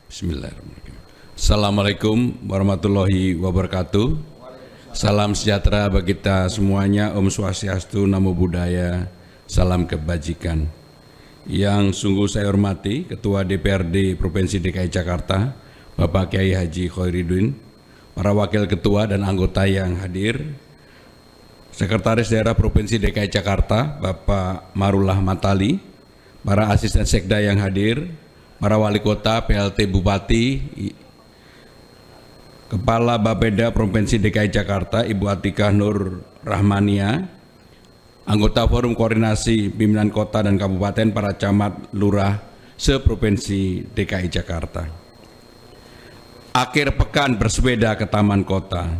Bismillahirrahmanirrahim. Assalamualaikum warahmatullahi wabarakatuh. Salam sejahtera bagi kita semuanya. Om Swastiastu, Namo Buddhaya, salam kebajikan. Yang sungguh saya hormati Ketua DPRD Provinsi DKI Jakarta, Bapak Kiai Haji Khairuddin, para wakil ketua dan anggota yang hadir, Sekretaris Daerah Provinsi DKI Jakarta, Bapak Marullah Matali, para asisten sekda yang hadir, para wali kota, PLT Bupati, Kepala Bapeda Provinsi DKI Jakarta, Ibu Atikah Nur Rahmania, anggota Forum Koordinasi Pimpinan Kota dan Kabupaten, para camat, lurah, se-Provinsi DKI Jakarta. Akhir pekan bersepeda ke Taman Kota,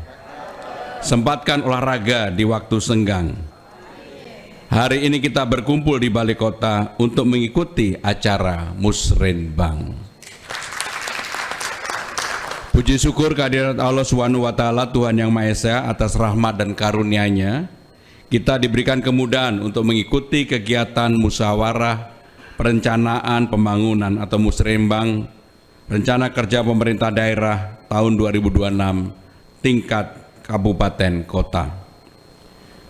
sempatkan olahraga di waktu senggang. Hari ini kita berkumpul di Balai Kota untuk mengikuti acara Musrenbang. Puji syukur kehadirat Allah Subhanahu wa Ta'ala, Tuhan Yang Maha Esa, atas rahmat dan karunia-Nya, kita diberikan kemudahan untuk mengikuti kegiatan musyawarah perencanaan pembangunan atau Musrenbang, rencana kerja pemerintah daerah tahun 2026 tingkat kabupaten kota.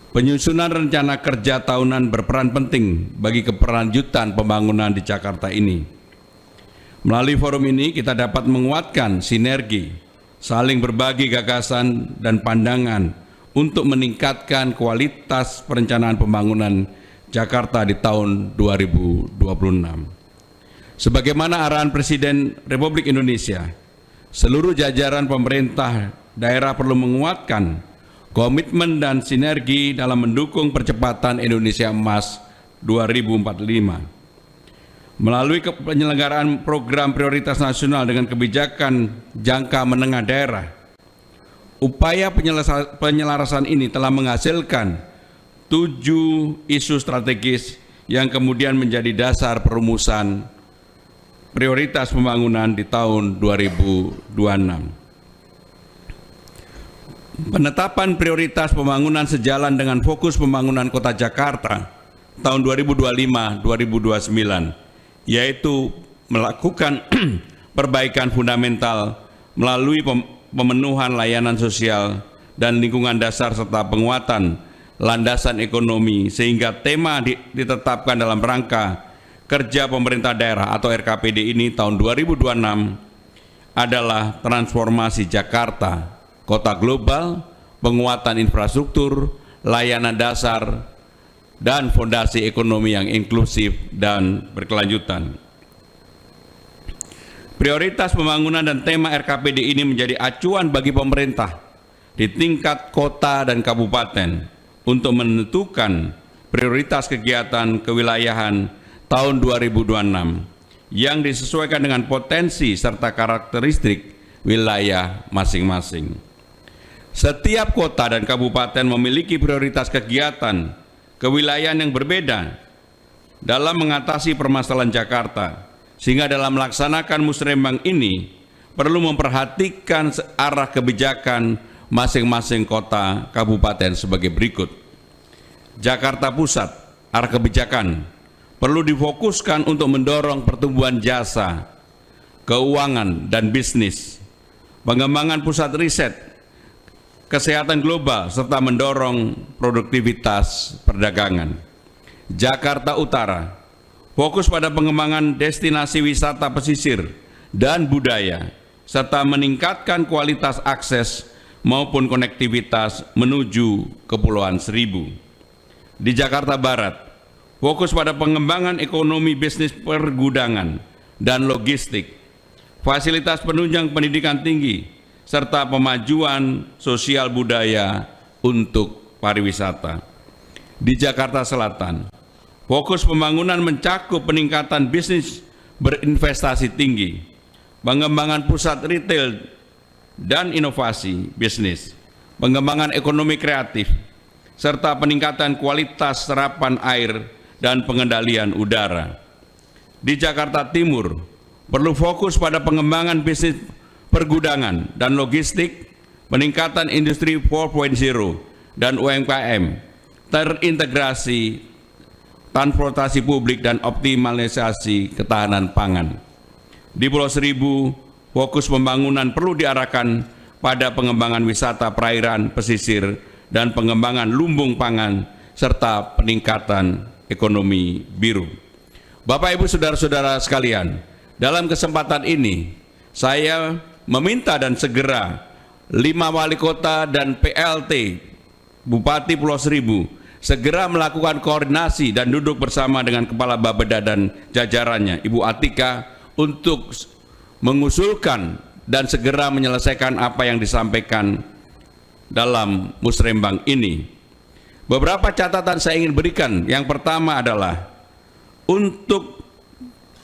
Penyusunan rencana kerja tahunan berperan penting bagi keberlanjutan pembangunan di Jakarta ini. Melalui forum ini kita dapat menguatkan sinergi, saling berbagi gagasan dan pandangan untuk meningkatkan kualitas perencanaan pembangunan Jakarta di tahun 2026. Sebagaimana arahan Presiden Republik Indonesia, seluruh jajaran pemerintah daerah perlu menguatkan komitmen dan sinergi dalam mendukung percepatan Indonesia Emas 2045. Melalui penyelenggaraan program prioritas nasional dengan kebijakan jangka menengah daerah, upaya penyelarasan ini telah menghasilkan 7 isu strategis yang kemudian menjadi dasar perumusan prioritas pembangunan di tahun 2026. Penetapan prioritas pembangunan sejalan dengan fokus pembangunan Kota Jakarta tahun 2025-2029, yaitu melakukan perbaikan fundamental melalui pemenuhan layanan sosial dan lingkungan dasar serta penguatan landasan ekonomi, sehingga tema ditetapkan dalam rangka kerja pemerintah daerah atau RKPD ini tahun 2026 adalah transformasi Jakarta kota global, penguatan infrastruktur, layanan dasar, dan fondasi ekonomi yang inklusif dan berkelanjutan. Prioritas pembangunan dan tema RKPD ini menjadi acuan bagi pemerintah di tingkat kota dan kabupaten untuk menentukan prioritas kegiatan kewilayahan tahun 2026 yang disesuaikan dengan potensi serta karakteristik wilayah masing-masing. Setiap kota dan kabupaten memiliki prioritas kegiatan kewilayahan yang berbeda dalam mengatasi permasalahan Jakarta, sehingga dalam melaksanakan Musrenbang ini perlu memperhatikan arah kebijakan masing-masing kota kabupaten sebagai berikut. Jakarta Pusat, arah kebijakan perlu difokuskan untuk mendorong pertumbuhan jasa, keuangan, dan bisnis, pengembangan pusat riset, kesehatan global, serta mendorong produktivitas perdagangan. Jakarta Utara fokus pada pengembangan destinasi wisata pesisir dan budaya, serta meningkatkan kualitas akses maupun konektivitas menuju Kepulauan Seribu. Di Jakarta Barat, fokus pada pengembangan ekonomi bisnis pergudangan dan logistik, fasilitas penunjang pendidikan tinggi, serta pemajuan sosial budaya untuk pariwisata. Di Jakarta Selatan, fokus pembangunan mencakup peningkatan bisnis berinvestasi tinggi, pengembangan pusat retail dan inovasi bisnis, pengembangan ekonomi kreatif, serta peningkatan kualitas serapan air dan pengendalian udara. Di Jakarta Timur, perlu fokus pada pengembangan bisnis pergudangan dan logistik, peningkatan industri 4.0 dan UMKM, terintegrasi transportasi publik dan optimalisasi ketahanan pangan. Di Pulau Seribu, fokus pembangunan perlu diarahkan pada pengembangan wisata perairan pesisir dan pengembangan lumbung pangan serta peningkatan ekonomi biru. Bapak Ibu saudara-saudara sekalian, dalam kesempatan ini saya meminta dan segera 5 wali kota dan PLT Bupati Pulau Seribu segera melakukan koordinasi dan duduk bersama dengan Kepala Bapeda dan jajarannya, Ibu Atika, untuk mengusulkan dan segera menyelesaikan apa yang disampaikan dalam musrembang ini. Beberapa catatan saya ingin berikan. Yang pertama adalah untuk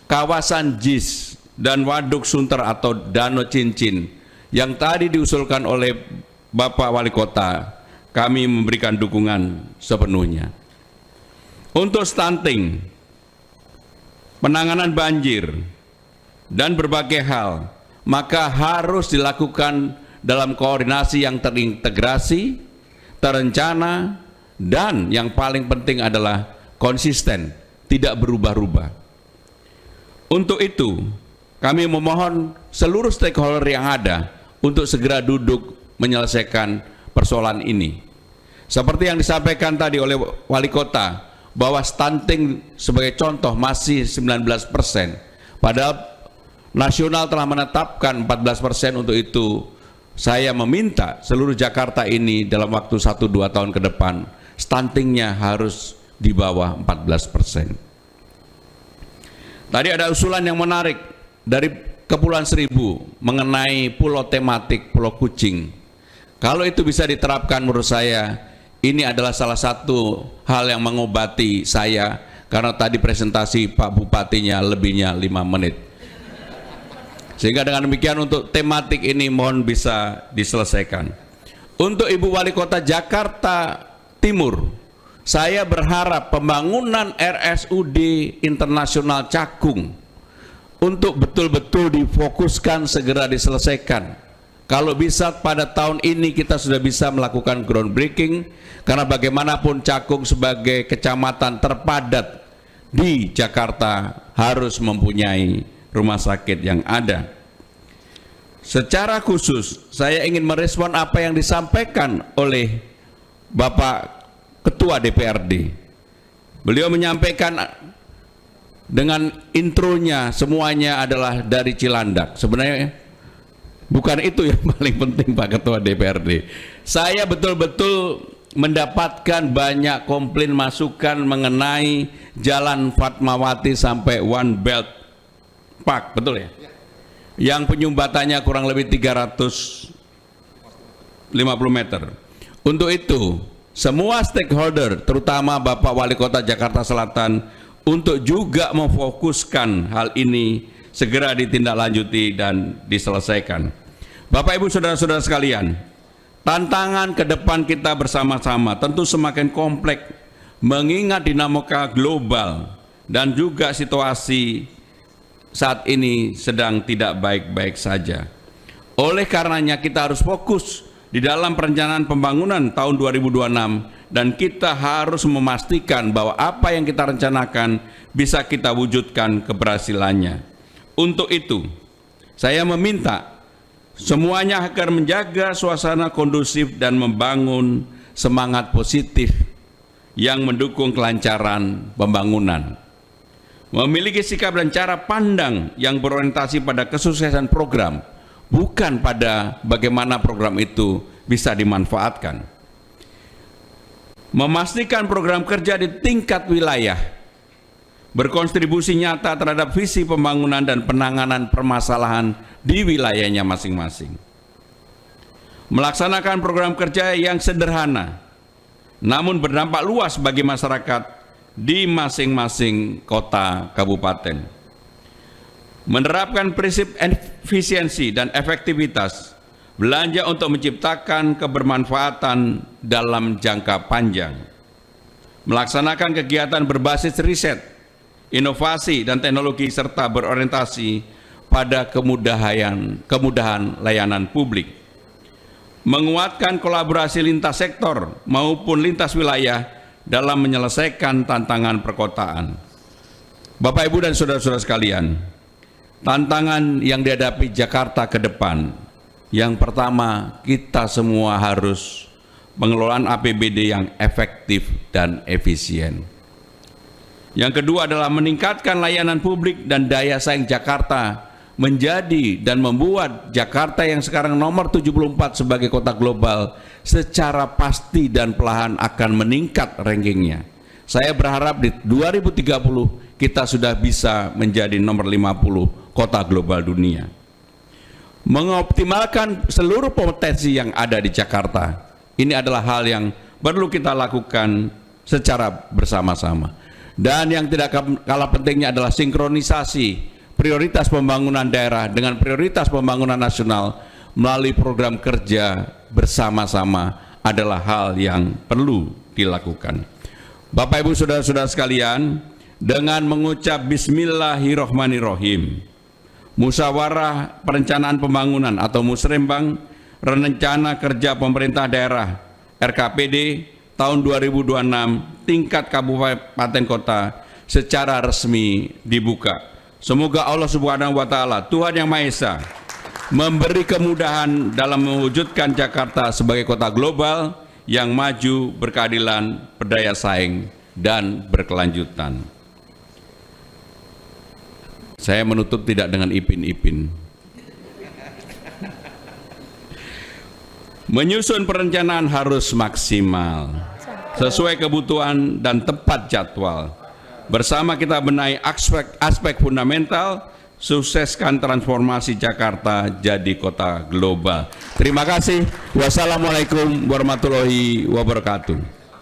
kawasan JIS dan Waduk Sunter atau Danau Cincin yang tadi diusulkan oleh Bapak Wali Kota, kami memberikan dukungan sepenuhnya. Untuk stunting, penanganan banjir, dan berbagai hal, maka harus dilakukan dalam koordinasi yang terintegrasi, terencana, dan yang paling penting adalah konsisten, tidak berubah-ubah. Untuk itu, kami memohon seluruh stakeholder yang ada untuk segera duduk menyelesaikan persoalan ini. Seperti yang disampaikan tadi oleh Wali Kota, bahwa stunting sebagai contoh masih 19%, padahal nasional telah menetapkan 14%. Untuk itu saya meminta seluruh Jakarta ini dalam waktu 1-2 tahun ke depan stuntingnya harus di bawah 14%. Tadi ada usulan yang menarik dari Kepulauan Seribu mengenai pulau tematik Pulau Kucing. Kalau itu bisa diterapkan, menurut saya ini adalah salah satu hal yang mengobati saya, karena tadi presentasi Pak Bupatinya lebihnya 5 menit. Sehingga dengan demikian untuk tematik ini mohon bisa diselesaikan. Untuk Ibu Wali Kota Jakarta Timur, saya berharap pembangunan RSUD Internasional Cakung untuk betul-betul difokuskan, segera diselesaikan. Kalau bisa pada tahun ini kita sudah bisa melakukan groundbreaking, karena bagaimanapun Cakung sebagai kecamatan terpadat di Jakarta harus mempunyai rumah sakit yang ada. Secara khusus saya ingin merespon apa yang disampaikan oleh Bapak Ketua DPRD. Beliau menyampaikan dengan intronya semuanya adalah dari Cilandak. Sebenarnya bukan itu yang paling penting, Pak Ketua DPRD. Saya betul-betul mendapatkan banyak komplain masukan mengenai Jalan Fatmawati sampai One Belt Park, betul ya? Yang penyumbatannya kurang lebih 350 meter. Untuk itu semua stakeholder, terutama Bapak Wali Kota Jakarta Selatan, untuk juga memfokuskan hal ini segera ditindaklanjuti dan diselesaikan. Bapak Ibu saudara-saudara sekalian, tantangan ke depan kita bersama-sama tentu semakin kompleks mengingat dinamika global dan juga situasi saat ini sedang tidak baik-baik saja. Oleh karenanya kita harus fokus di dalam perencanaan pembangunan tahun 2026 dan kita harus memastikan bahwa apa yang kita rencanakan bisa kita wujudkan keberhasilannya. Untuk itu, saya meminta semuanya agar menjaga suasana kondusif dan membangun semangat positif yang mendukung kelancaran pembangunan. Memiliki sikap dan cara pandang yang berorientasi pada kesuksesan program, bukan pada bagaimana program itu bisa dimanfaatkan. Memastikan program kerja di tingkat wilayah berkontribusi nyata terhadap visi pembangunan dan penanganan permasalahan di wilayahnya masing-masing. Melaksanakan program kerja yang sederhana namun berdampak luas bagi masyarakat di masing-masing kota kabupaten. Menerapkan prinsip efisiensi dan efektivitas belanja untuk menciptakan kebermanfaatan dalam jangka panjang. Melaksanakan kegiatan berbasis riset, inovasi dan teknologi serta berorientasi pada kemudahan layanan publik. Menguatkan kolaborasi lintas sektor maupun lintas wilayah dalam menyelesaikan tantangan perkotaan. Bapak, Ibu, dan saudara-saudara sekalian, tantangan yang dihadapi Jakarta ke depan. Yang pertama, kita semua harus pengelolaan APBD yang efektif dan efisien. Yang kedua adalah meningkatkan layanan publik dan daya saing Jakarta menjadi dan membuat Jakarta yang sekarang nomor 74 sebagai kota global secara pasti dan perlahan akan meningkat rankingnya. Saya berharap di 2030 kita sudah bisa menjadi nomor 50 kota global dunia. Mengoptimalkan seluruh potensi yang ada di Jakarta, ini adalah hal yang perlu kita lakukan secara bersama-sama. Dan yang tidak kalah pentingnya adalah sinkronisasi prioritas pembangunan daerah dengan prioritas pembangunan nasional melalui program kerja bersama-sama adalah hal yang perlu dilakukan. Bapak Ibu Saudara-saudara sekalian, dengan mengucap Bismillahirrahmanirrahim, Musyawarah Perencanaan Pembangunan atau Musrembang Rencana Kerja Pemerintah Daerah RKPD tahun 2026 tingkat kabupaten kota secara resmi dibuka. Semoga Allah Subhanahu wa Ta'ala, Tuhan Yang Maha Esa, memberi kemudahan dalam mewujudkan Jakarta sebagai kota global yang maju, berkeadilan, berdaya saing, dan berkelanjutan. Saya menutup tidak dengan ipin-ipin. Menyusun perencanaan harus maksimal, sesuai kebutuhan dan tepat jadwal. Bersama kita benahi aspek fundamental, sukseskan transformasi Jakarta jadi kota global. Terima kasih. Wassalamualaikum warahmatullahi wabarakatuh.